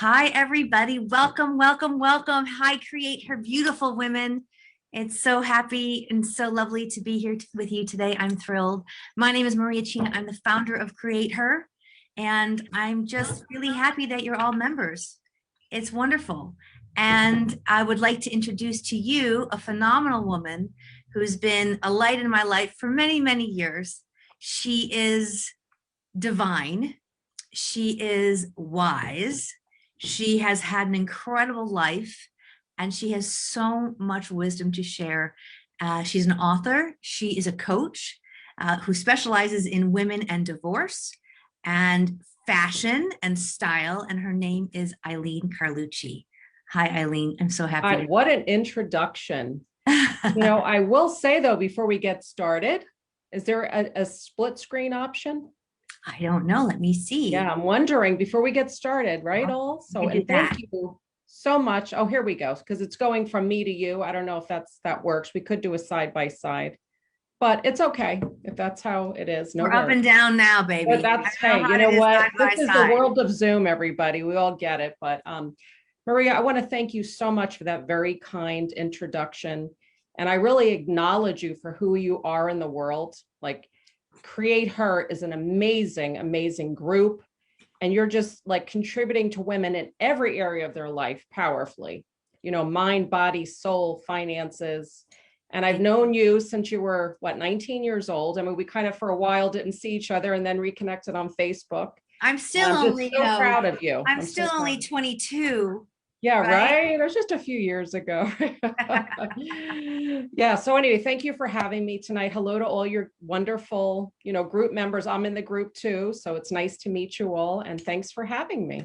Hi, everybody. Welcome, welcome, welcome. Hi, Create Her beautiful women. It's so happy and so lovely to be here with you today. I'm thrilled. My name is Maria Cina. I'm the founder of Create Her, and I'm just really happy that you're all members. It's wonderful. And I would like to introduce to you a phenomenal woman who's been a light in my life for many, many years. She is divine. She is wise. She has had an incredible life and she has so much wisdom to share. She's an author. She is a coach who specializes in women and divorce and fashion and style. And her name is Eileen Carlucci. Hi, Eileen. I'm so happy. What an introduction. I will say, though, before we get started, is there a split screen option? I don't know. Let me see. Yeah, I'm wondering before we get started, right? And thank you so much. Oh, here we go. Because it's going from me to you. I don't know if that works. We could do a side by side, but it's okay if that's how it is. No, we're up and down now, baby. But that's hey, you know what? This is the world of Zoom, everybody. We all get it. But Maria, I want to thank you so much for that very kind introduction. And I really acknowledge you for who you are in the world. Like, CreateHer is an amazing, amazing group. And you're just like contributing to women in every area of their life powerfully, mind, body, soul, finances. And I've known you since you were 19 years old. I mean, we kind of for a while didn't see each other and then reconnected on Facebook. I'm still only so proud of you. I'm still only 22. Yeah, right. It was just a few years ago. Yeah. So anyway, thank you for having me tonight. Hello to all your wonderful, group members. I'm in the group too. So it's nice to meet you all. And thanks for having me.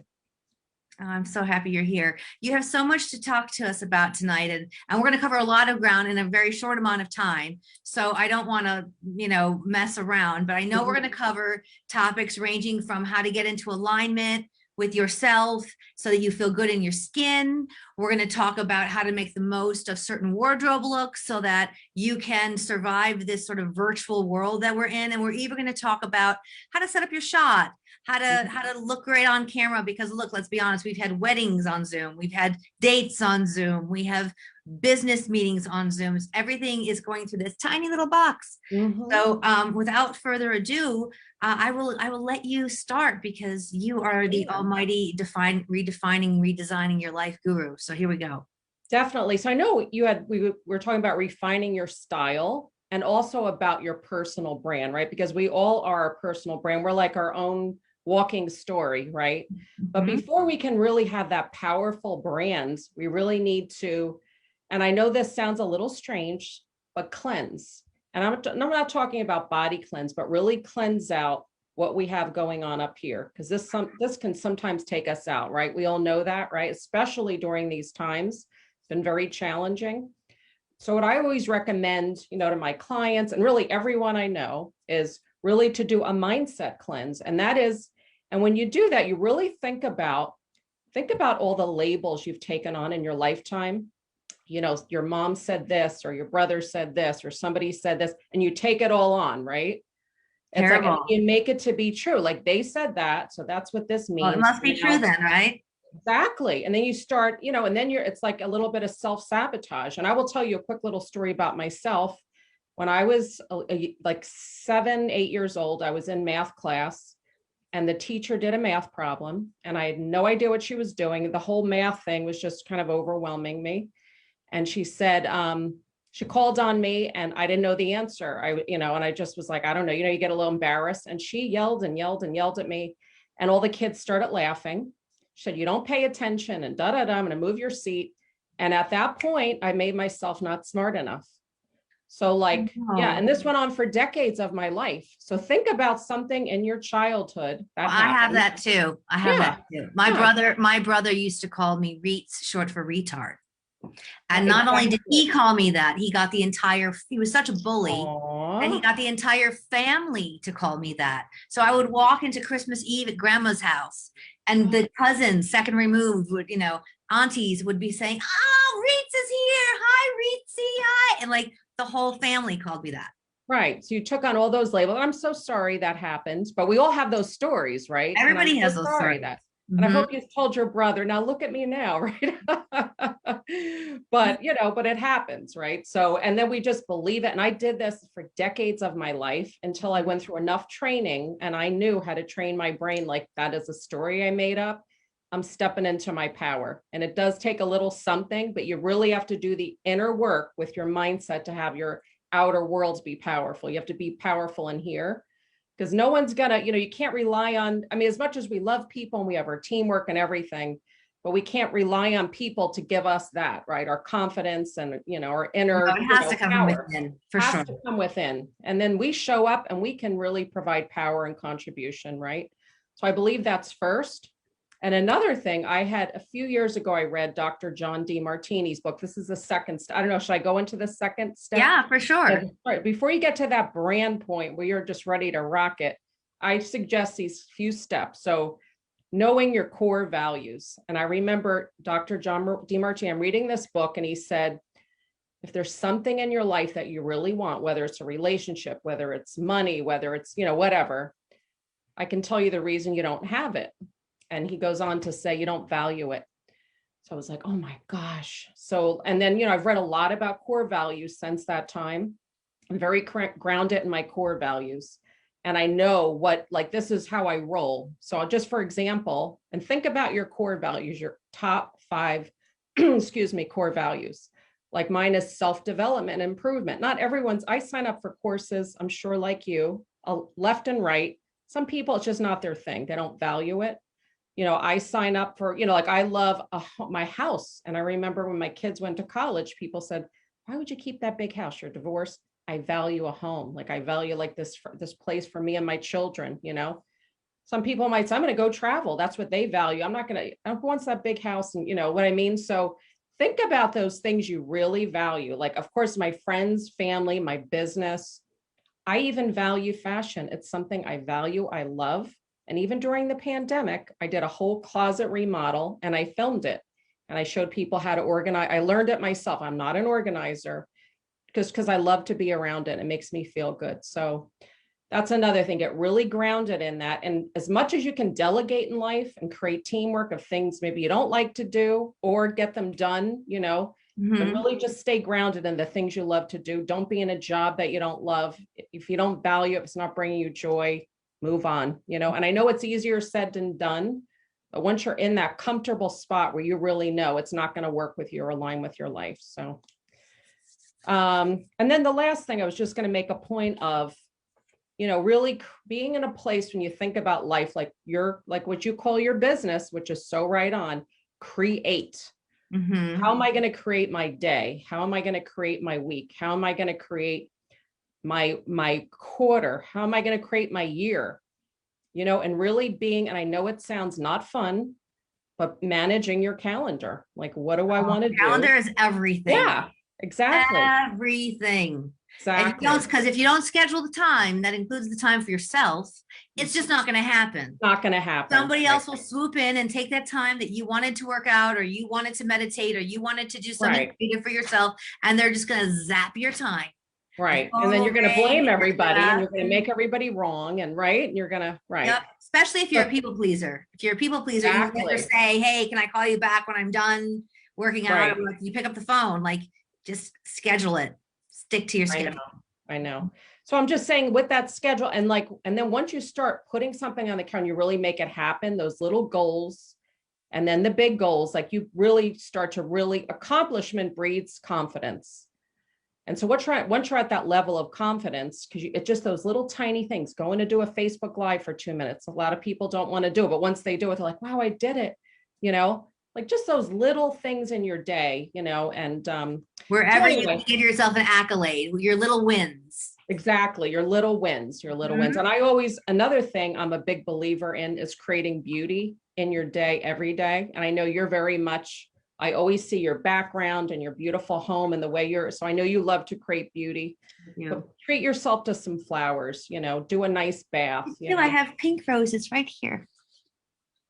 Oh, I'm so happy you're here. You have so much to talk to us about tonight, and we're going to cover a lot of ground in a very short amount of time. So I don't want to, mess around, but I know we're going to cover topics ranging from how to get into alignment with yourself so that you feel good in your skin. We're going to talk about how to make the most of certain wardrobe looks so that you can survive this sort of virtual world that we're in. And we're even going to talk about how to set up your shot, how to look great on camera, because look, let's be honest, we've had weddings on Zoom, we've had dates on Zoom, we have business meetings on Zoom. Everything is going through this tiny little box. So without further ado, I will let you start, because you are the almighty redefining, redesigning your life guru. So here we go. Definitely. So I know we were talking about refining your style and also about your personal brand, right? Because we all are a personal brand. We're like our own walking story, right? But before we can really have that powerful brand, we really need to, and I know this sounds a little strange, but cleanse. And I'm not talking about body cleanse, but really cleanse out what we have going on up here, because this can sometimes take us out, right? We all know that, right? Especially during these times, it's been very challenging. So what I always recommend, to my clients and really everyone I know is really to do a mindset cleanse. And that is, and when you do that, you really think about all the labels you've taken on in your lifetime. Your mom said this, or your brother said this, or somebody said this, and you take it all on, right? It's like you make it to be true. Like they said that, so that's what this means. Well, it must be true then, right? Exactly. And then you start, and then it's like a little bit of self-sabotage. And I will tell you a quick little story about myself. When I was like 7, 8 years old, I was in math class and the teacher did a math problem and I had no idea what she was doing. The whole math thing was just kind of overwhelming me. And she said, she called on me and I didn't know the answer. And I just was like, I don't know, you get a little embarrassed. And she yelled and yelled and yelled at me. And all the kids started laughing. She said, you don't pay attention and I'm going to move your seat. And at that point, I made myself not smart enough. So yeah, and this went on for decades of my life. So think about something in your childhood. I have that too. I have that too. My brother used to call me Reets, short for retard. And not only did he call me that, he was such a bully. Aww. And he got the entire family to call me that. So I would walk into Christmas Eve at grandma's house and the cousins, second removed, would, aunties would be saying, oh, Reets is here. Hi, Reetsy, hi. And like the whole family called me that. Right. So you took on all those labels. I'm so sorry that happened, but we all have those stories, right? Everybody has those stories. And I Mhm. hope you told your brother, now look at me now, right? But, but it happens, right? So, and then we just believe it. And I did this for decades of my life until I went through enough training and I knew how to train my brain. Like, that is a story I made up. I'm stepping into my power. And it does take a little something, but you really have to do the inner work with your mindset to have your outer worlds be powerful. You have to be powerful in here, because no one's gonna, you can't rely on, I mean, as much as we love people and we have our teamwork and everything, but we can't rely on people to give us that, right? Our confidence and, our No, inner, it has to come from power within, for has sure. to come within. And then we show up and we can really provide power and contribution, right? So I believe that's first. And another thing, I had a few years ago, I read Dr. John Demartini's book. This is the second, I don't know, should I go into the second step? Yeah, for sure. Right. Before you get to that brand point where you're just ready to rock it, I suggest these few steps. So knowing your core values. And I remember Dr. John DeMartini, I'm reading this book and he said, if there's something in your life that you really want, whether it's a relationship, whether it's money, whether it's, whatever, I can tell you the reason you don't have it. And he goes on to say, you don't value it. So I was like, oh my gosh. So, and then, I've read a lot about core values since that time. I'm very grounded in my core values. And I know like, this is how I roll. So I'll just, for example, and think about your core values, your top 5, excuse me, core values. Like mine is self-development and improvement. Not everyone's, I sign up for courses, I'm sure like you, left and right. Some people, it's just not their thing. They don't value it. I sign up for, like I love my house. And I remember when my kids went to college, people said, why would you keep that big house? You're divorced. I value a home. Like I value like this place for me and my children, Some people might say, I'm going to go travel. That's what they value. I'm not going to, who wants that big house? And what I mean? So think about those things you really value. Like, of course, my friends, family, my business. I even value fashion. It's something I value, I love. And even during the pandemic, I did a whole closet remodel and I filmed it. And I showed people how to organize. I learned it myself. I'm not an organizer because I love to be around it. It makes me feel good. So that's another thing. Get really grounded in that. And as much as you can delegate in life and create teamwork of things maybe you don't like to do or get them done, but really just stay grounded in the things you love to do. Don't be in a job that you don't love. If you don't value it, if it's not bringing you joy, move on, and I know it's easier said than done, but once you're in that comfortable spot where you really know it's not going to work with you or align with your life. So, and then the last thing I was just going to make a point of, really being in a place when you think about life, like like what you call your business, which is so right on, create. How am I going to create my day? How am I going to create my week? How am I going to create my quarter? How am I going to create my year? And really being, and I know it sounds not fun, but managing your calendar. Like, what do I want to do? Calendar is everything. Yeah, exactly. Everything. Exactly. And because if you don't schedule the time, that includes the time for yourself, it's just not going to happen. Not going to happen. Somebody else will swoop in and take that time that you wanted to work out, or you wanted to meditate, or you wanted to do something creative for yourself, and they're just going to zap your time. Right. And then you're going to blame everybody and you're going to make everybody wrong. And and you're going to, Yep. Especially if you're a people pleaser. If you're a people pleaser, you never say, hey, can I call you back when I'm done working out? Or like, you pick up the phone, like just schedule it. Stick to your schedule. I know. So I'm just saying with that schedule and then once you start putting something on the calendar, you really make it happen, those little goals, and then the big goals, like you really start to accomplishment breeds confidence. And so once you're at that level of confidence, because it's just those little tiny things, going to do a Facebook Live for 2 minutes. A lot of people don't want to do it, but once they do it, they're like, wow, I did it, like just those little things in your day, and wherever you can give yourself an accolade, your little wins. Exactly. Your little wins, wins. And another thing I'm a big believer in is creating beauty in your day every day. And I know you're very much, I always see your background and your beautiful home and the way so I know you love to create beauty. Yeah. Treat yourself to some flowers, do a nice bath. I have pink roses right here.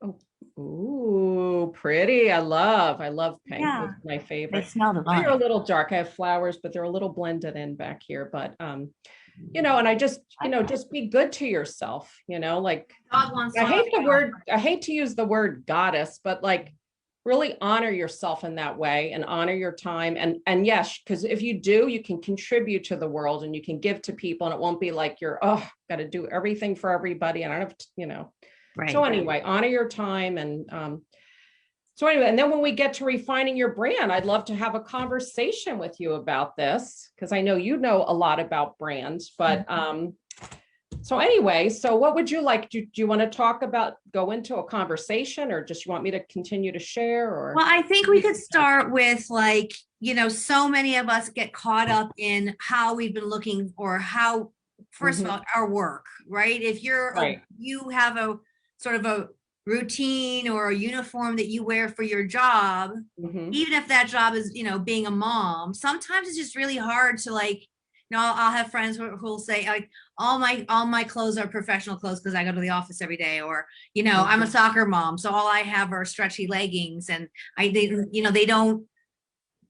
Oh, ooh, pretty. I love pink. Yeah. It's my favorite. They smell divine. They're a little dark. I have flowers, but they're a little blended in back here. But and I just, just be good to yourself, like, Dog wants I to. hate to use the word goddess, but like really honor yourself in that way and honor your time. And yes, because if you do, you can contribute to the world and you can give to people, and it won't be like you're, got to do everything for everybody. And I don't have to, Right. So anyway, honor your time. And so anyway, and then when we get to refining your brand, I'd love to have a conversation with you about this, because I know you know a lot about brands, but so anyway, so what would you like? Do you want to go into a conversation, or just you want me to continue to share? Or Well, I think we could start with like, so many of us get caught up in how we've been looking, or how, first of all, our work, right? If you have a sort of a routine or a uniform that you wear for your job, even if that job is, being a mom, sometimes it's just really hard to like, I'll have friends who'll say like, all my clothes are professional clothes because I go to the office every day, or, I'm a soccer mom, so all I have are stretchy leggings, and they don't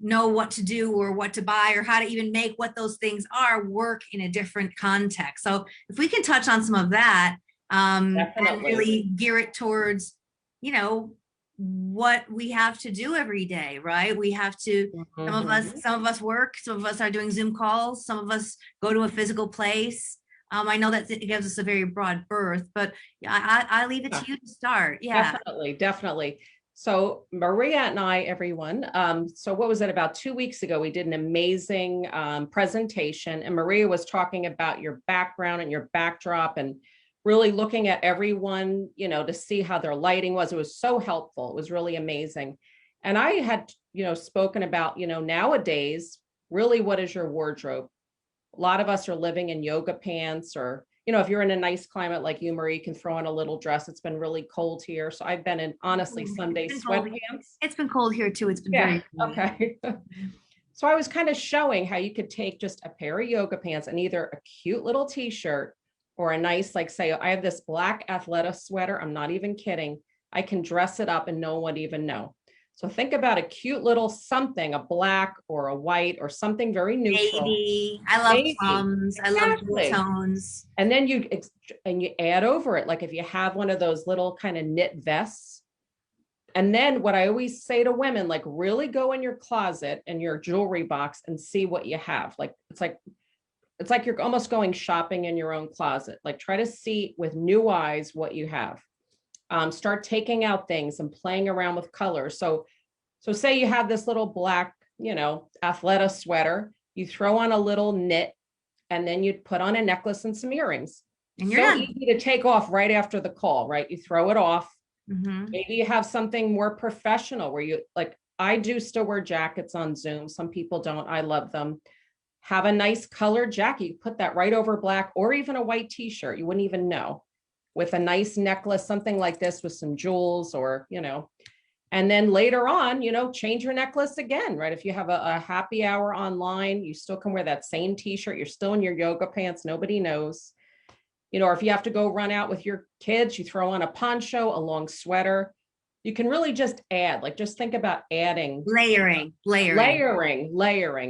know what to do or what to buy or how to even make what those things are work in a different context. So if we can touch on some of that, and really gear it towards, what we have to do every day, right? We have to, some of us work, some of us are doing Zoom calls, some of us go to a physical place. I know that it gives us a very broad berth, but I leave it to you to start. Yeah. Definitely. So Maria and I, everyone, so what was it, about 2 weeks ago, we did an amazing presentation, and Maria was talking about your background and your backdrop, and really looking at everyone, to see how their lighting was. It was so helpful. It was really amazing. And I had, spoken about, nowadays, really, what is your wardrobe? A lot of us are living in yoga pants, or, if you're in a nice climate like you, Marie, you can throw on a little dress. It's been really cold here. So I've been in, honestly, some days sweatpants. It's been cold here too. It's been very cold. Okay. So I was kind of showing how you could take just a pair of yoga pants and either a cute little t-shirt or a nice, like, say, I have this black Athleta sweater. I'm not even kidding. I can dress it up and no one would even know. So think about a cute little something, a black or a white or something very neutral. Baby. I love plums. I love blue tones. And then you add over it, like if you have one of those little kind of knit vests. And then what I always say to women, like, really go in your closet and your jewelry box and see what you have. Like, it's like you're almost going shopping in your own closet. Like, try to see with new eyes what you have. Start taking out things and playing around with colors. So say you have this little black, Athleta sweater, you throw on a little knit, and then you'd put on a necklace and some earrings. And you're so easy to take off right after the call, right? You throw it off. Maybe you have something more professional where you, like, I do still wear jackets on Zoom. Some people don't. I love them. Have a nice colored jacket. You put that right over black, or even a white t-shirt. You wouldn't even know, with a nice necklace, something like this with some jewels, or, and then later on, change your necklace again, right? If you have a happy hour online, you still can wear that same t-shirt. You're still in your yoga pants. Nobody knows, or if you have to go run out with your kids, you throw on a poncho, a long sweater. You can really just add, like, just think about adding. Layering.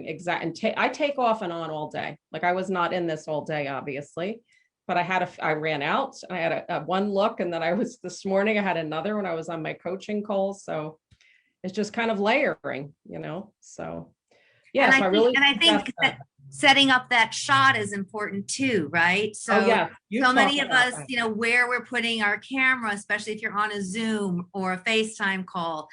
Exactly. And I take off and on all day. Like, I was not in this all day, obviously, but I ran out and I had a one look. And then this morning I had another when I was on my coaching calls. So it's just kind of layering, so. Yeah. I think that setting up that shot is important too, right? So, so many of us, where we're putting our camera, especially if you're on a Zoom or a FaceTime call,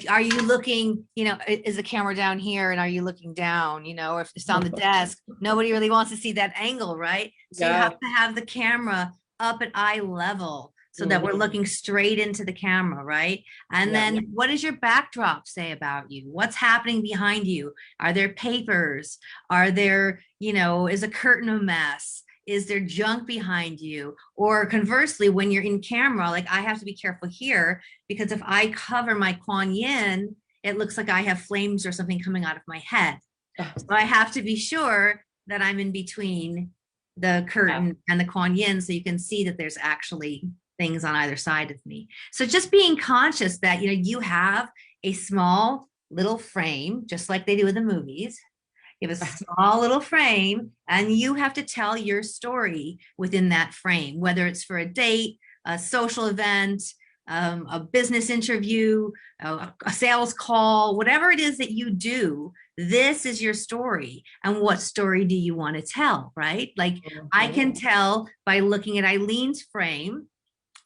are you looking, is the camera down here and are you looking down, or if it's on the desk, nobody really wants to see that angle, right? So you have to have the camera up at eye level, so that we're looking straight into the camera, right? And then what does your backdrop say about you? What's happening behind you? Are there papers? Are there, is a curtain a mess? Is there junk behind you? Or conversely, when you're in camera, like, I have to be careful here, because if I cover my Kuan Yin, it looks like I have flames or something coming out of my head. So I have to be sure that I'm in between the curtain and the Kuan Yin, so you can see that there's actually things on either side of me. So just being conscious that, you have a small little frame, just like they do in the movies. You have a small little frame, and you have to tell your story within that frame, whether it's for a date, a social event, a business interview, a sales call, whatever it is that you do. This is your story. And what story do you want to tell, right? Like I can tell by looking at Eileen's frame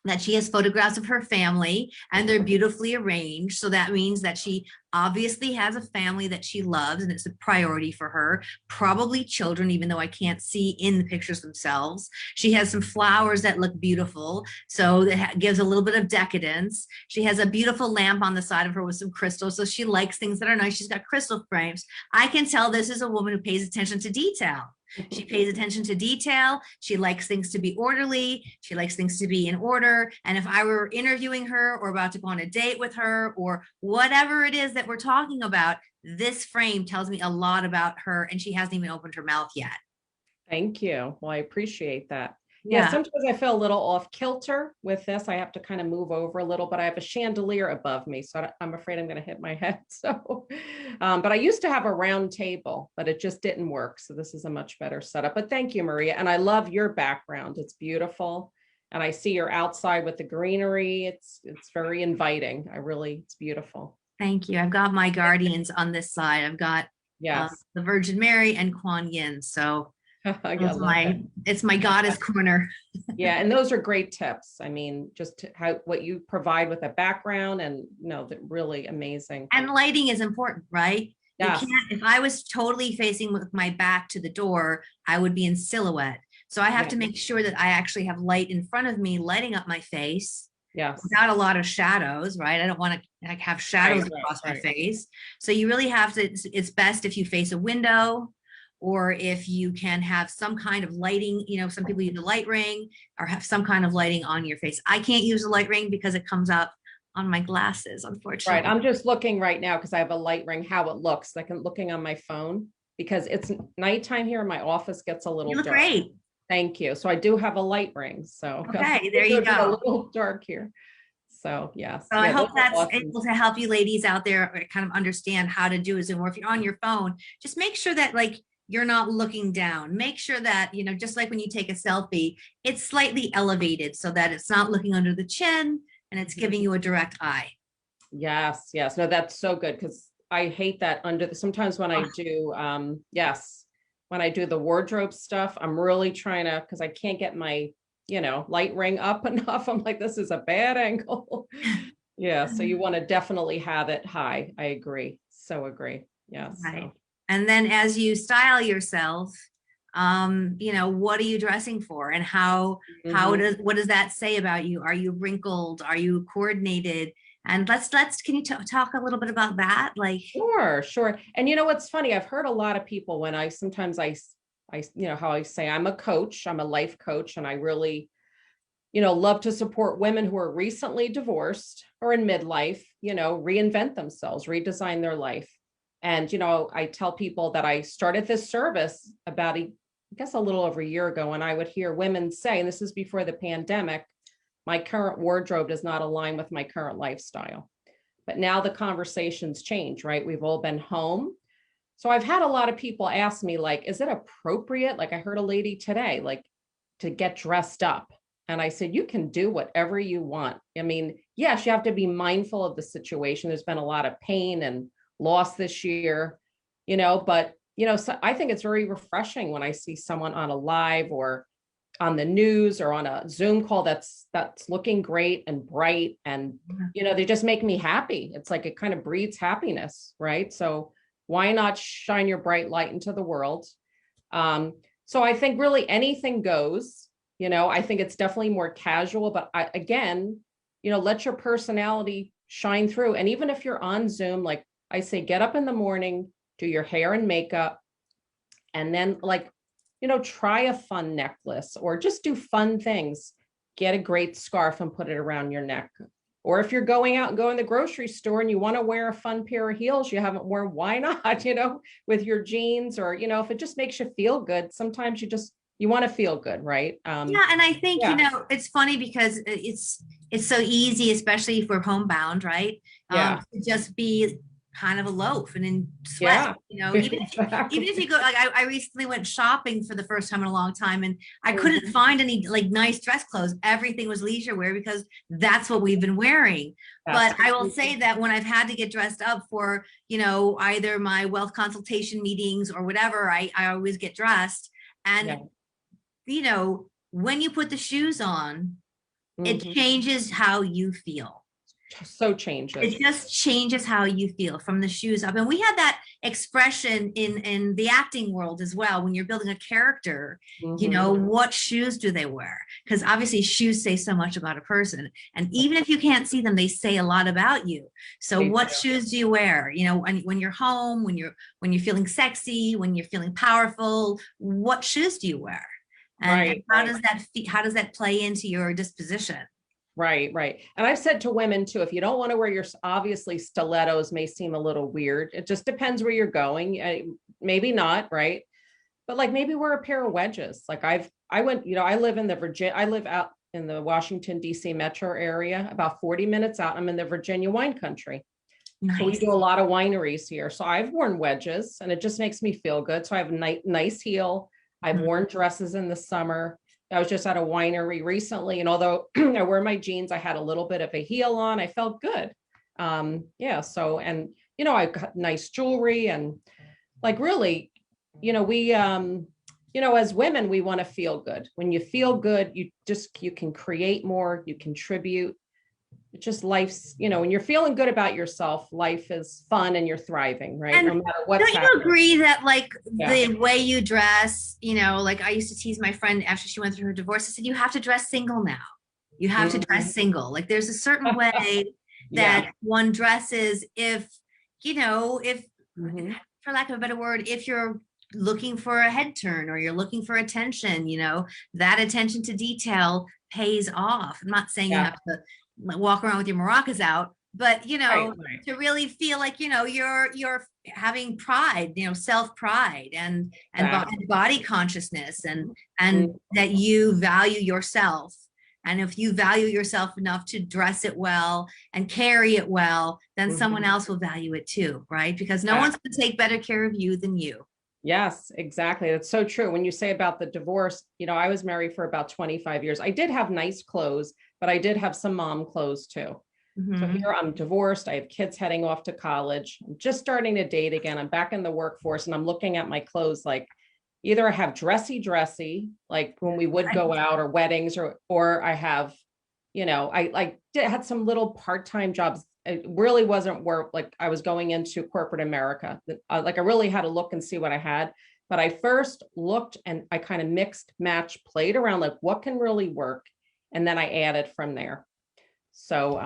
that she has photographs of her family and they're beautifully arranged. So that means that she obviously has a family that she loves and it's a priority for her, probably children, even though I can't see in the pictures themselves. She has some flowers that look beautiful. So that gives a little bit of decadence. She has a beautiful lamp on the side of her with some crystals. So she likes things that are nice. She's got crystal frames. I can tell this is a woman who pays attention to detail. She pays attention to detail. She likes things to be orderly. She likes things to be in order. And if I were interviewing her or about to go on a date with her or whatever it is that we're talking about, this frame tells me a lot about her, and she hasn't even opened her mouth yet. Thank you. Well, I appreciate that. Yeah, sometimes I feel a little off kilter with this. I have to kind of move over a little, but I have a chandelier above me, so I'm afraid I'm going to hit my head. So, but I used to have a round table, but it just didn't work. So this is a much better setup. But thank you, Maria. And I love your background. It's beautiful. And I see you're outside with the greenery. It's very inviting. It's beautiful. Thank you. I've got my guardians on this side. I've got the Virgin Mary and Kuan Yin. So it's my goddess corner. Yeah, and those are great tips. I mean, just what you provide with a background, and really amazing. And lighting is important, right? Yes. If I was totally facing with my back to the door, I would be in silhouette. So I have to make sure that I actually have light in front of me, lighting up my face. Yes. Without a lot of shadows, right? I don't want to have shadows across my face. So you really have to, it's best if you face a window, or if you can have some kind of lighting, some people use a light ring or have some kind of lighting on your face. I can't use a light ring because it comes up on my glasses, unfortunately. Right. I'm just looking right now because I have a light ring, how it looks. Like I'm looking on my phone because it's nighttime here and my office gets a little dark. Great. Thank you. So I do have a light ring. So okay, there you go. A little dark here. So yes. So I hope that's awesome. Able to help you ladies out there kind of understand how to do a Zoom, or if you're on your phone, just make sure that you're not looking down. Make sure that, just like when you take a selfie, it's slightly elevated so that it's not looking under the chin and it's giving you a direct eye. Yes. Yes. No, that's so good. Because I hate that sometimes when I do, when I do the wardrobe stuff, I'm really trying to, because I can't get my, light ring up enough. I'm like, this is a bad angle. Yeah. So you want to definitely have it high. I agree. So agree. Yes. Right. So. And then as you style yourself, what are you dressing for, and what does that say about you? Are you wrinkled? Are you coordinated? And can you talk a little bit about that? Sure. And what's funny, I've heard a lot of people when I how I say I'm a coach, I'm a life coach, and I really, love to support women who are recently divorced or in midlife, reinvent themselves, redesign their life. And, I tell people that I started this service about, I guess, a little over a year ago, and I would hear women say, and this is before the pandemic, my current wardrobe does not align with my current lifestyle. But now the conversations change, right? We've all been home. So I've had a lot of people ask me, is it appropriate? I heard a lady today, to get dressed up. And I said, you can do whatever you want. I mean, yes, you have to be mindful of the situation. There's been a lot of pain and loss this year, but, so I think it's very refreshing when I see someone on a live or on the news or on a Zoom call that's looking great and bright, and, they just make me happy. It's like it kind of breeds happiness, right? So why not shine your bright light into the world? So I think really anything goes, I think it's definitely more casual, but again, let your personality shine through. And even if you're on Zoom, I say, get up in the morning, do your hair and makeup, and then try a fun necklace or just do fun things. Get a great scarf and put it around your neck. Or if you're going out and going to the grocery store and you want to wear a fun pair of heels you haven't worn, why not, with your jeans, or, if it just makes you feel good. Sometimes you want to feel good, right? And I think, it's funny because it's so easy, especially if we're homebound, right? To just be kind of a loaf and in sweat, Yeah. you know, even if Exactly. you go, like I recently went shopping for the first time in a long time and I couldn't Mhm. find any like nice dress clothes. Everything was leisure wear because that's what we've been wearing. But That's I what will we say do. that when I've had to get dressed up for, you know, either my wealth consultation meetings or whatever, I always get dressed. And, Yeah. you know, when you put the shoes on, it Mhm. changes how you feel. So It changes. just changes how you feel from the shoes up. And we had that expression in the acting world as well. When you're building a character, you know, Mhm. what shoes do they wear? Because obviously shoes say so much about a person. And That's even if you can't see them, they say a lot about you. So they what do. shoes do you wear? You know, when you're home, when you're feeling sexy, when you're feeling powerful, what shoes do you wear? And Right, how right. does that how does that play into your disposition? Right, right. And I've said to women too, if you don't want to wear your, obviously stilettos may seem a little weird. It just depends where you're going. Maybe not, right? But like maybe wear a pair of wedges. Like I went, I live in the I live out in the Washington, D.C. metro area, about 40 minutes out. I'm in the Virginia wine country. So we Nice. do a lot of wineries here. So I've worn wedges and it just makes me feel good. So I have a nice heel. I've Mhm. worn dresses in the summer. I was just at a winery recently, and although I wear my jeans, I had a little bit of a heel on. I felt good. Yeah. So, and I got nice jewelry and like really, we as women, we want to feel good. When you feel good, you can create more, you contribute. It's just life's, when you're feeling good about yourself, life is fun and you're thriving, right? And No matter what's don't you happening. agree that like Yeah. the way you dress, you know, like I used to tease my friend after she went through her divorce, I said, you have to dress single now. You have to Mhm. dress single. Like there's a certain way Yeah. that one dresses if, you know, if Mhm. for lack of a better word, if you're looking for a head turn or you're looking for attention, you know, that attention to detail pays off. I'm not saying you Yeah. have to walk around with your maracas out, but you Right. know, Right. to really feel like, you know, you're having pride, you know, self pride and Exactly. body consciousness and Mhm. that you value yourself. And if you value yourself enough to dress it well and carry it well, then someone Mhm. else will value it too, right? Because no one's going Exactly. to take better care of you than you. Yes, exactly. That's so true. When you say about the divorce, I was married for about 25 years. I did have nice clothes, but I did have some mom clothes too. So Mhm. here I'm divorced. I have kids heading off to college. I'm just starting to date again. I'm back in the workforce and I'm looking at my clothes like either I have dressy, like when we would Right. go out or weddings, or I have, had some little part-time jobs. It really wasn't work. Like I was going into corporate America. Like I really had to look and see what I had. But I first looked and I kind of mixed, match, played around like what can really work. And then I added from there. So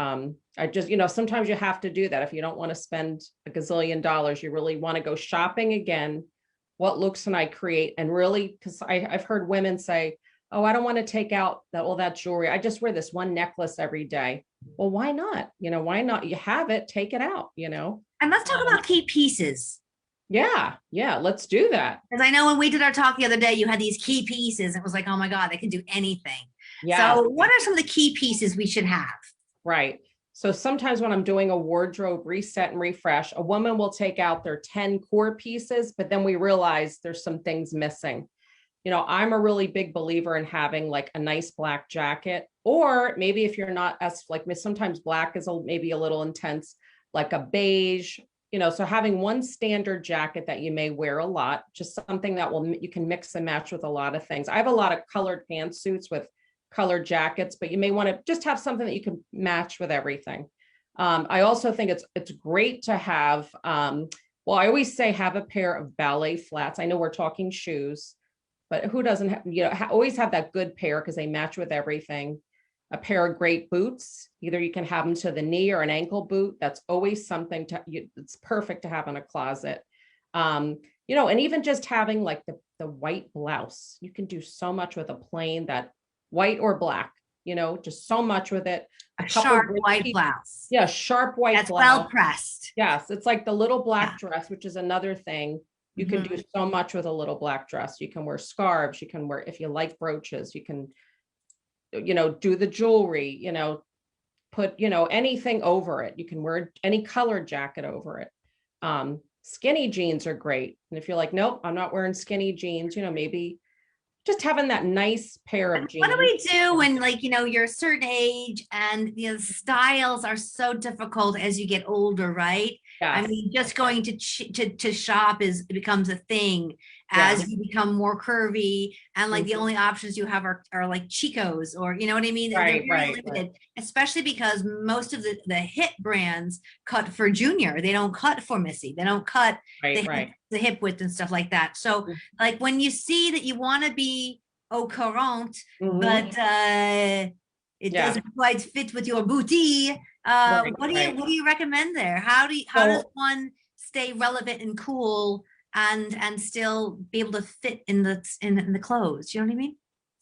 I just, sometimes you have to do that. If you don't want to spend a gazillion dollars, you really want to go shopping again. What looks can I create? And really, because I've heard women say, oh, I don't want to take out all that jewelry. I just wear this one necklace every day. Well, why not? Why not? You have it, take it out. And let's talk Um, about key pieces. yeah, yeah, let's do that. Because I know when we did our talk the other day, you had these key pieces. It was like, oh my God, they can do anything. Yes. So, what are some of the key pieces we should have? Right. So sometimes when I'm doing a wardrobe reset and refresh, a woman will take out their 10 core pieces, but then we realize there's some things missing. I'm a really big believer in having like a nice black jacket, or maybe if you're not as like sometimes black is maybe a little intense, like a beige, so having one standard jacket that you may wear a lot, just something that you can mix and match with a lot of things. I have a lot of colored pantsuits with colored jackets, but you may want to just have something that you can match with everything. I also think it's great to have, well, I always say have a pair of ballet flats. I know we're talking shoes, but who doesn't have, always have that good pair because they match with everything. A pair of great boots, either you can have them to the knee or an ankle boot. That's always something it's perfect to have in a closet. And even just having like the white blouse, you can do so much with a plain that white or black, just so much with it. A A couple sharp great white pieces. blouse Yeah, sharp white that's well blouse. pressed. Yes, it's like the little Yeah. black dress, which is another thing. You can do Mhm. so much with a little black dress. You can wear scarves. You can wear, if you like brooches, you can, do the jewelry, put, anything over it. You can wear any colored jacket over it. Skinny jeans are great. And if you're like, nope, I'm not wearing skinny jeans, maybe just having that nice pair of What do jeans. we do when, like, you're a certain age and styles are so difficult as you get older, right? I Yes. mean, just going to shop it becomes a thing Yeah. as you become more curvy, and like the only options you have are like Chicos, or you know what I mean? They're very limited, especially because most of the hit brands cut for junior. They don't cut for Missy. They don't cut the hip width and stuff like that. So like when you see that you want to be au courant, but it doesn't quite fit with your booty. What do you recommend there? How does one stay relevant and cool and still be able to fit in the clothes? You know what I mean?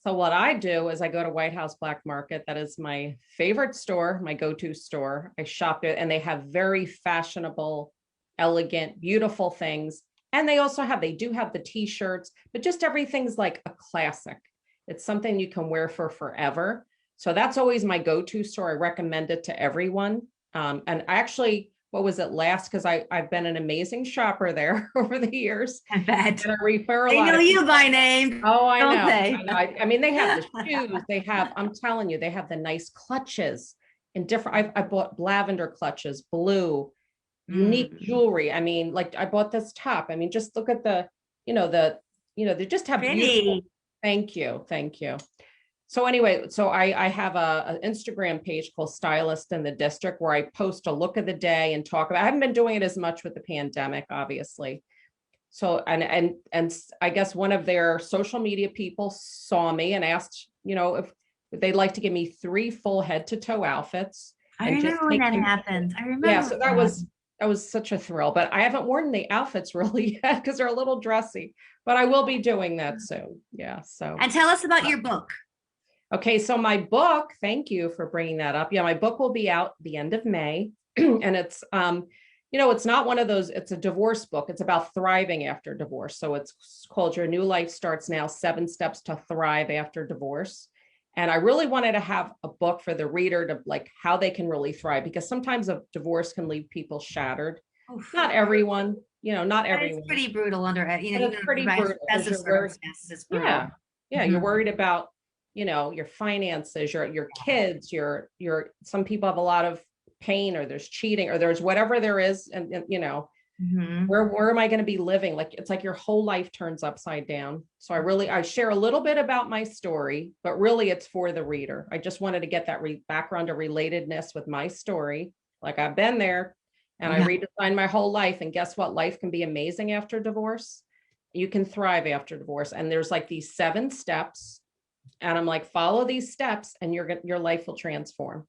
So what I do is I go to White House Black Market. That is my favorite store, my go-to store. I shop it, and they have very fashionable, elegant, beautiful things. And they do have the t-shirts, but just everything's like a classic. It's something you can wear for forever. So that's always my go-to store. I recommend it to everyone. And actually, what was it last? Because I've been an amazing shopper there over the years. I bet. And I refer a lot. They know you by name. Oh, I know. I mean, they have the shoes. They have, I'm telling you, they have the nice clutches in different. I bought lavender clutches, blue, unique jewelry. I mean, like I bought this top. I mean, just look at they just have beautiful. Thank you. So anyway, I have an Instagram page called Stylist in the District, where I post a look of the day and talk about. I haven't been doing it as much with the pandemic, obviously. So and I guess one of their social media people saw me and asked, if they'd like to give me 3 full head to toe outfits. I remember when that happened. I remember. Yeah, so that was such a thrill. But I haven't worn the outfits really yet because they're a little dressy. But I will be doing that soon. Yeah. So. And tell us about your book. Okay, so my book, thank you for bringing that up. Yeah, my book will be out the end of May, and it's, it's not one of those, it's a divorce book. It's about thriving after divorce. So it's called Your New Life Starts Now, 7 Steps to Thrive After Divorce. And I really wanted to have a book for the reader to like how they can really thrive, because sometimes a divorce can leave people shattered. Oof. Not everyone, not everyone. It's pretty brutal under it. It's pretty brutal. It's brutal. Yeah. You're worried about your finances, your kids, your some people have a lot of pain, or there's cheating, or there's whatever there is. And where am I going to be living? Like, it's like your whole life turns upside down. So I share a little bit about my story, but really it's for the reader. I just wanted to get that background of relatedness with my story. Like, I've been there and I redesigned my whole life. And guess what? Life can be amazing after divorce. You can thrive after divorce. And there's like these 7 steps. And I'm like, follow these steps and your life will transform.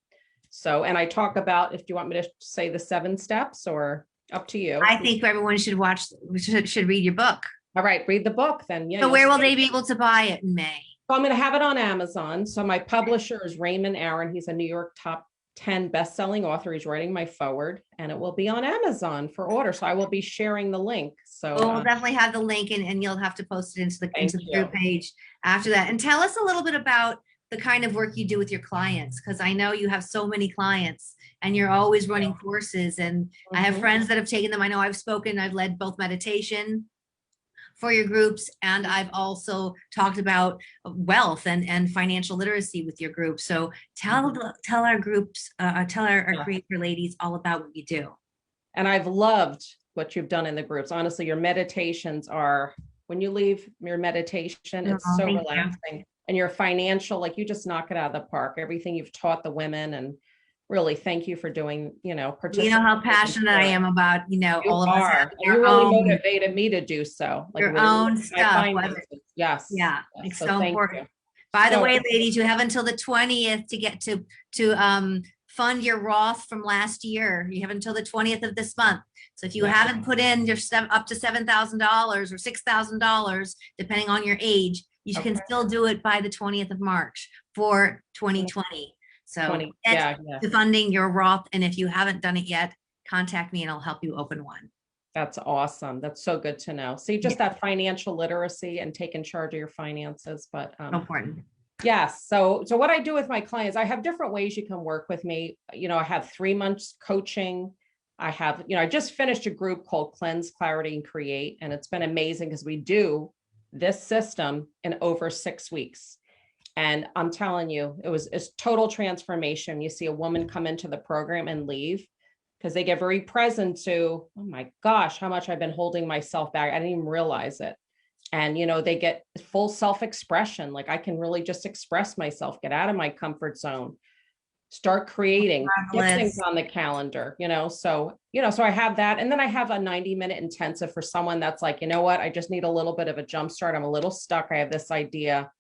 So, and I talk about, if you want me to say the 7 steps, or up to you. I think everyone should read your book. All right, read the book then. Yeah. So where will they be able to buy it in May? So I'm going to have it on Amazon. So my publisher is Raymond Aaron. He's a New York top 10 best-selling author. He's writing my forward, and it will be on Amazon for order. So I will be sharing the link. So we'll definitely have the link, and you'll have to post it into the group page after that. And tell us a little bit about the kind of work you do with your clients, because I know you have so many clients and you're always running courses. And I have friends that have taken them. I know I've led both meditation for your groups, and I've also talked about wealth and financial literacy with your group. So tell our groups, tell our CreateHer ladies all about what you do. And I've loved what you've done in the groups. Honestly, your meditations are, when you leave your meditation, it's so relaxing. And your financial, like, you just knock it out of the park. Everything you've taught the women, and really thank you for doing, participating. You know how passionate I am about, all of us. You really motivated me to do so. Like your own stuff. Yes. Yeah. It's so important. By the way, ladies, you have until the 20th to get to fund your Roth from last year. You have until the 20th of this month. So if you haven't put in your up to $7,000 or $6,000, depending on your age, you can still do it by the 20th of March for 2020. So to funding your Roth. And if you haven't done it yet, contact me and I'll help you open one. That's awesome. That's so good to know. See, just that financial literacy and taking charge of your finances, but important. Yes. So what I do with my clients, I have different ways you can work with me. I have 3 months coaching. I have, I just finished a group called Cleanse, Clarity, and Create. And it's been amazing because we do this system in over 6 weeks. And I'm telling you, it's total transformation. You see a woman come into the program and leave because they get very present to, oh my gosh, how much I've been holding myself back. I didn't even realize it. And, they get full self-expression. Like I can really just express myself, get out of my comfort zone, start creating, get things on the calendar, so I have that. And then I have a 90-minute intensive for someone that's like, you know what, I just need a little bit of a jump start. I'm a little stuck. I have this idea.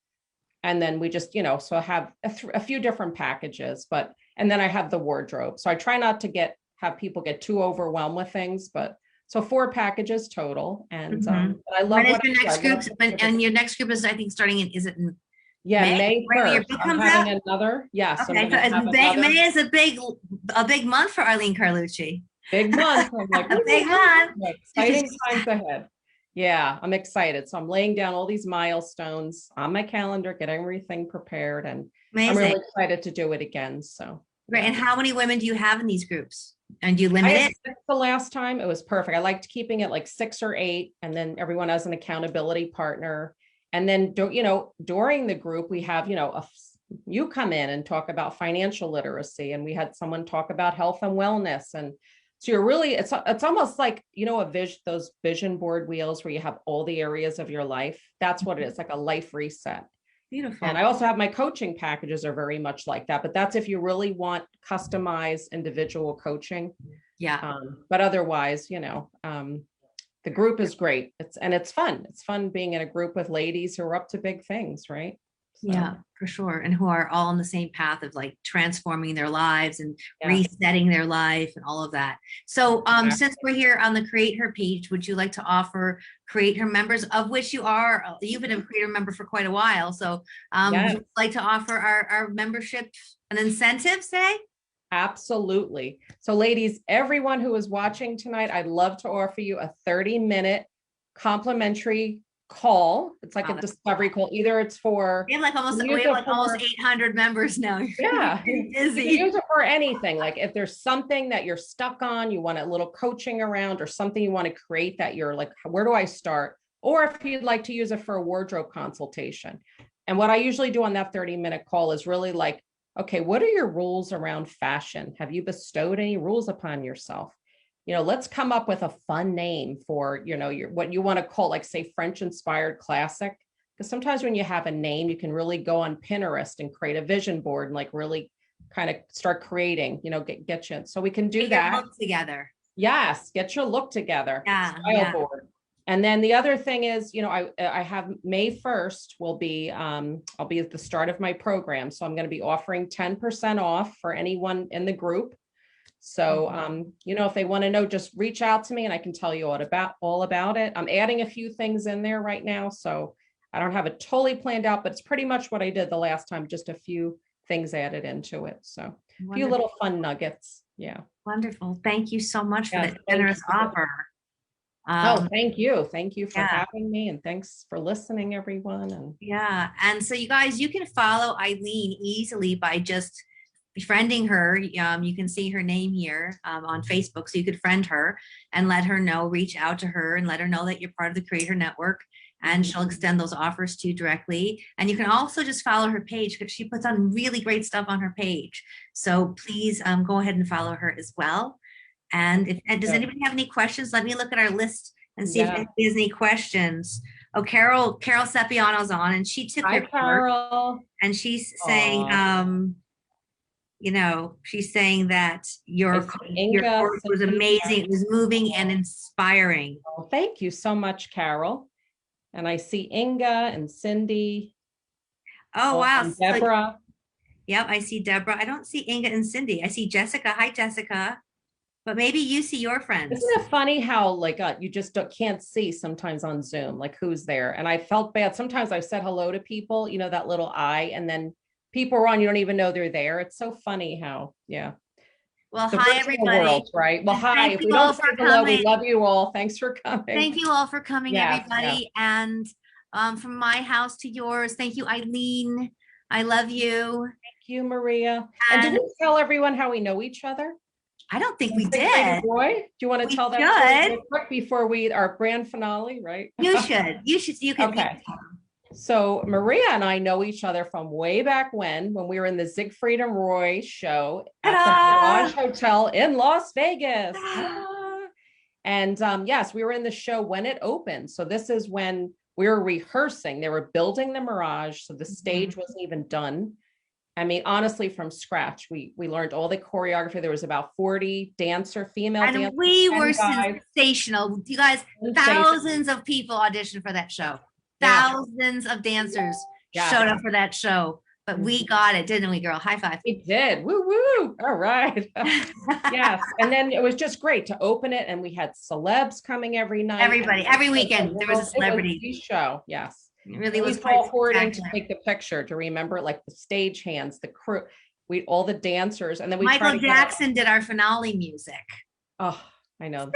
And then we just, so I have a few different packages, and then I have the wardrobe. So I try not to have people get too overwhelmed with things, but so 4 packages total. And I love when is your next group. And your next group is, I think, starting in, is it in May 1st. I'm having another. Yes. Okay. So May is a big month for Eileen Carlucci. Big month. I'm like, a big month. Exciting times ahead. Yeah, I'm excited. So I'm laying down all these milestones on my calendar, getting everything prepared, and amazing. I'm really excited to do it again. So great. And how many women do you have in these groups? And do you limit it? The last time it was perfect. I liked keeping it like 6 or 8, and then everyone has an accountability partner. And then, during the group, we have, you come in and talk about financial literacy, and we had someone talk about health and wellness. And so you're really, it's almost like, those vision board wheels where you have all the areas of your life. That's what it is, like a life reset. Beautiful. And I also have my coaching packages are very much like that, but that's if you really want customized individual coaching. Yeah. But otherwise, the group is great. It's fun. It's fun being in a group with ladies who are up to big things, right? So. Yeah, for sure. And who are all on the same path of like transforming their lives and resetting their life and all of that. So since we're here on the CreateHer page, would you like to offer CreateHer members, of which you've been a CreateHer member for quite a while. So would you like to offer our membership an incentive, say? Absolutely. So ladies, everyone who is watching tonight, I'd love to offer you a 30-minute complimentary call. It's like a discovery call. Either it's for we have almost 800 members now. Yeah, busy. You can use it for anything. Like if there's something that you're stuck on, you want a little coaching around, or something you want to create that you're like, where do I start? Or if you'd like to use it for a wardrobe consultation. And what I usually do on that 30-minute call is really like, okay, what are your rules around fashion? Have you bestowed any rules upon yourself? Let's come up with a fun name for, what you want to call, like, say, French inspired classic. Because sometimes when you have a name, you can really go on Pinterest and create a vision board and like really kind of start creating, get you. So we can do that. Look together. Yes. Get your look together. Yeah. Style board. And then the other thing is, I have May 1st will be, I'll be at the start of my program. So I'm going to be offering 10% off for anyone in the group. So, if they want to know, just reach out to me and I can tell you all about it. I'm adding a few things in there right now. So I don't have it totally planned out, but it's pretty much what I did the last time, just a few things added into it. So a few little fun nuggets. Yeah. Wonderful. Thank you so much for that generous offer. Thank you. Thank you for having me. And thanks for listening, everyone. And so you guys, you can follow Eileen easily by just befriending her. You can see her name here on Facebook. So you could friend her and let her know, reach out to her and let her know that you're part of the CreateHer network, and she'll extend those offers to you directly. And you can also just follow her page because she puts on really great stuff on her page. So please go ahead and follow her as well. And does anybody have any questions? Let me look at our list and see if anybody has any questions. Oh, Carol Sepiano's on, and she took your Carol. And she's saying, she's saying that your course was amazing. It was moving and inspiring. Oh, thank you so much, Carol. And I see Inga and Cindy. Oh, wow. And Deborah. Yep, I see Deborah. I don't see Inga and Cindy. I see Jessica. Hi, Jessica. But maybe you see your friends. Isn't it funny how you just can't see sometimes on Zoom, like who's there? And I felt bad. Sometimes I've said hello to people, that little eye, and then people are on, you don't even know they're there. It's so funny how, Well, hi, everybody. World, right? Well, hi. If we don't say hello, we love you all. Thanks for coming. Thank you all for coming, everybody. And from my house to yours, thank you, Eileen. I love you. Thank you, Maria. And did we tell everyone how we know each other? I don't think we Siegfried and did. Roy, do you want to We tell that story should. real quick before our grand finale, right? You should. You can. Okay. So Maria and I know each other from way back when we were in the Siegfried and Roy show at the Mirage Hotel in Las Vegas. And yes, we were in the show when it opened. So this is when we were rehearsing. They were building the Mirage, so the stage wasn't even done. I mean, honestly, from scratch, we learned all the choreography. There was about 40 female dancers. And we were sensational. You guys, thousands of people auditioned for that show. Thousands of dancers showed up for that show. But we got it, didn't we, girl? High five. We did. Woo woo. All right. Yes. And then it was just great to open it. And we had celebs coming every night. Everybody, every weekend, there was a celebrity show. Yes. It really was all hoarding to take the picture, to remember like the stage hands, the crew, all the dancers. And then Michael Jackson did our finale music. Oh, I know.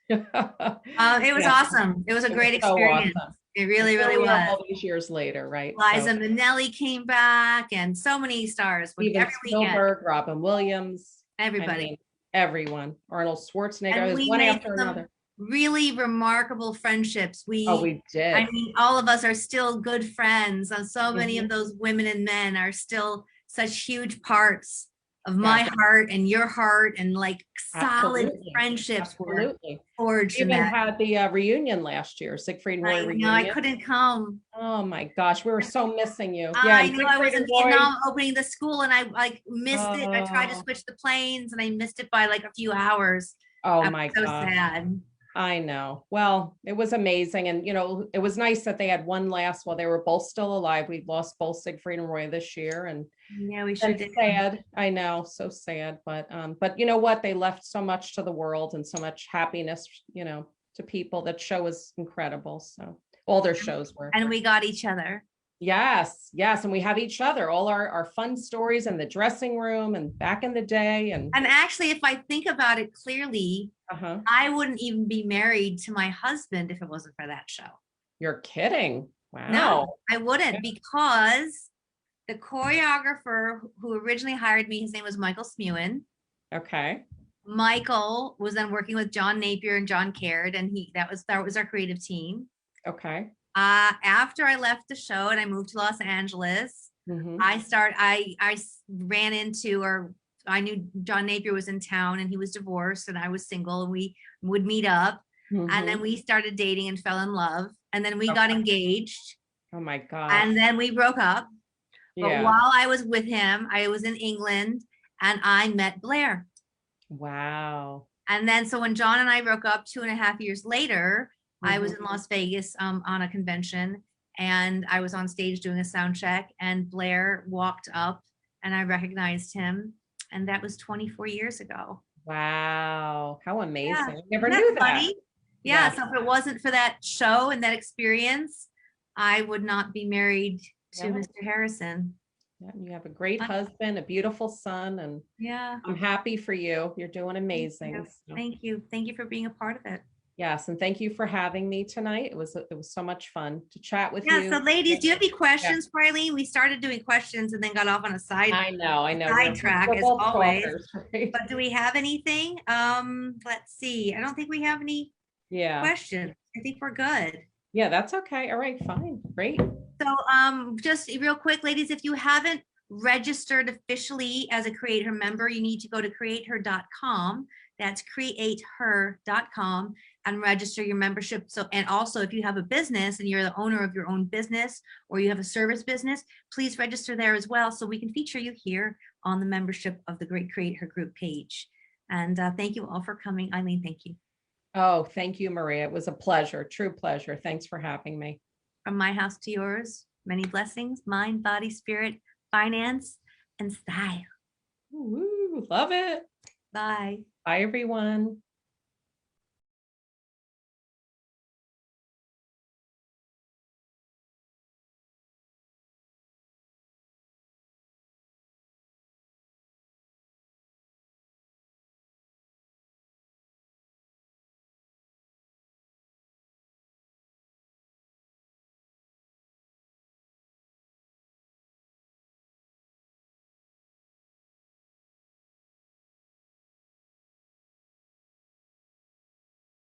It was awesome. It was a great experience. So awesome. It really, really was. All these years later, right? Liza Minnelli came back, and so many stars. Even Spielberg, Robin Williams, everybody, everyone. Arnold Schwarzenegger. There's one after another. Really remarkable friendships. We did. I mean, all of us are still good friends. And so many of those women and men are still such huge parts of my heart and your heart, and like solid friendships were forged. We even had the reunion last year, Siegfried and Roy reunion. No, I couldn't come. Oh my gosh, we were so missing you. I know. I was in Vietnam opening the school, and I like missed it. I tried to switch the planes, and I missed it by like a few hours. Oh my God. So sad. I know. Well, it was amazing. And, it was nice that they had one last while they were both still alive. We lost both Siegfried and Roy this year. And yeah, we sure did. Sad. I know. So sad. But you know what? They left so much to the world and so much happiness, to people. That show was incredible. So all their shows were. And we got each other. Yes. Yes. And we have each other, all our fun stories in the dressing room and back in the day. And actually, if I think about it clearly, I wouldn't even be married to my husband if it wasn't for that show. You're kidding. Wow. No, I wouldn't, because the choreographer who originally hired me, his name was Michael Smuin. Okay. Michael was then working with John Napier and John Caird, and that was our creative team. After I left the show and I moved to Los Angeles, I ran into, or I knew John Napier was in town and he was divorced and I was single, and we would meet up, and then we started dating and fell in love, and then we got engaged. Oh my God. And then we broke up. But while I was with him, I was in England and I met Blair. Wow. And then, so when John and I broke up 2.5 years later, I was in Las Vegas on a convention, and I was on stage doing a sound check, and Blair walked up and I recognized him. And that was 24 years ago. Wow. How amazing. Yeah. I never knew that. Funny? Yeah. So if it wasn't for that show and that experience, I would not be married to Mr. Harrison. Yeah, you have a great husband, a beautiful son, and I'm happy for you. You're doing amazing. Thank you. Thank you for being a part of it. Yes, and thank you for having me tonight. It was so much fun to chat with you. Yeah, so ladies, do you have any questions for Eileen? We started doing questions and then got off on a sidetrack as always. Right? But do we have anything? Let's see. I don't think we have any questions. I think we're good. Yeah, that's okay. All right, fine. Great. So just real quick, ladies, if you haven't registered officially as a CreateHer member, you need to go to createher.com. That's createher.com, and register your membership. So, and also if you have a business and you're the owner of your own business, or you have a service business, please register there as well, so we can feature you here on the membership of the Great CreateHer Group page. And thank you all for coming. Eileen, thank you. Oh, thank you, Maria. It was a pleasure, true pleasure. Thanks for having me. From my house to yours, many blessings, mind, body, spirit, finance, and style. Ooh, love it. Bye. Bye, everyone.